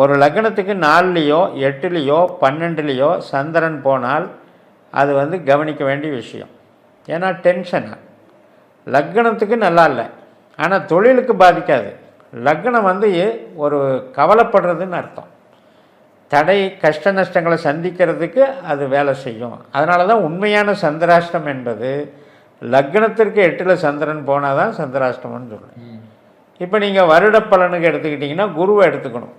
ஒரு லக்னத்துக்கு 4லேயோ 8லேயோ 12லேயோ சந்திரன் போனால் அது வந்து கவனிக்க வேண்டிய விஷயம். ஏன்னா டென்ஷனு லக்னத்துக்கு நல்லா இல்லை, ஆனால் தொழிலுக்கு பாதிக்காது. லக்னம் வந்து ஒரு கவலைப்படுறதுன்னு அர்த்தம். தடை கஷ்ட நஷ்டங்களை சந்திக்கிறதுக்கு அது வேலை செய்யும். அதனால தான் உண்மையான சந்திராஷ்டம் என்பது லக்னத்திற்கு 8ல் சந்திரன் போனால் தான் சந்திராஷ்டமம்னு சொல்லுவேன். இப்போ நீங்கள் வருட பலனுக்கு எடுத்துக்கிட்டிங்கன்னா குருவை எடுத்துக்கணும்.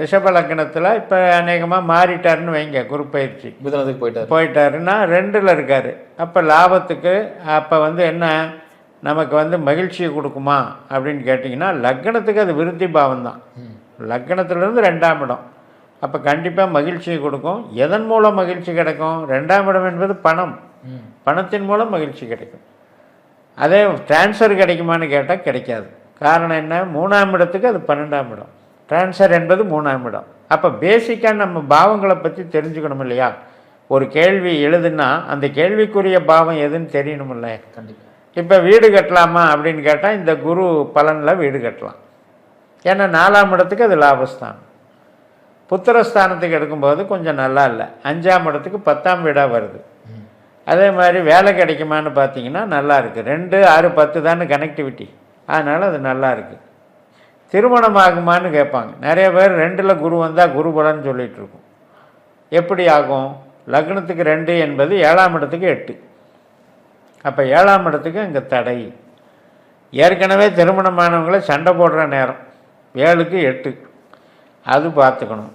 ரிஷப லக்னத்தில் இப்போ அநேகமாக மாறிட்டாருன்னு வைங்க, குரு பயிற்சி புதனத்துக்கு போயிட்டாருன்னா 2ல் இருக்கார். அப்போ லாபத்துக்கு அப்போ வந்து என்ன நமக்கு வந்து மகிழ்ச்சியை கொடுக்குமா அப்படின்னு கேட்டிங்கன்னா லக்னத்துக்கு அது விருத்தி பாவம் தான். லக்னத்துலேருந்து 2ஆம் இடம். அப்போ கண்டிப்பாக மகிழ்ச்சியை கொடுக்கும். எதன் மூலம் மகிழ்ச்சி கிடைக்கும்? 2ஆம் இடம் என்பது பணம், பணத்தின் மூலம் மகிழ்ச்சி கிடைக்கும். அதே டிரான்ஸ்ஃபர் கிடைக்குமான்னு கேட்டால் கிடைக்காது. காரணம் என்ன? 3ஆம் இடத்துக்கு அது 12ஆம் இடம். டிரான்ஸ்ஃபர் என்பது 3ஆம் இடம். அப்போ பேசிக்காக நம்ம பாவங்களை பற்றி தெரிஞ்சுக்கணும் இல்லையா? ஒரு கேள்வி எழுதுன்னா அந்த கேள்விக்குரிய பாவம் எதுன்னு தெரியணும் இல்லை? கண்டிப்பாக. இப்போ வீடு கட்டலாமா அப்படின்னு கேட்டால் இந்த குரு பலனில் வீடு கட்டலாம். ஏன்னா 4ஆம் இடத்துக்கு அது லாபஸ்தானம். புத்திரஸ்தானத்துக்கு எடுக்கும்போது கொஞ்சம் நல்லா இல்லை. 5ஆம் இடத்துக்கு 10ஆம் வீடாக வருது. அதே மாதிரி வேலை கிடைக்குமான்னு பார்த்தீங்கன்னா நல்லா இருக்குது. 2, 6, 10 தானே கனெக்டிவிட்டி, அதனால் அது நல்லா இருக்குது. திருமணம் ஆகுமான்னு கேட்பாங்க நிறைய பேர். 2ல் குரு வந்தால் குரு பலன்னு சொல்லிகிட்டு இருக்கும். எப்படி ஆகும்? லக்னத்துக்கு 2 என்பது 7ஆம் இடத்துக்கு 8. அப்போ 7ஆம் இடத்துக்கு இங்கே தடை. ஏற்கனவே திருமணமானவங்களே சண்டை போடுற நேரம் 7க்கு 8, அது பார்த்துக்கணும்.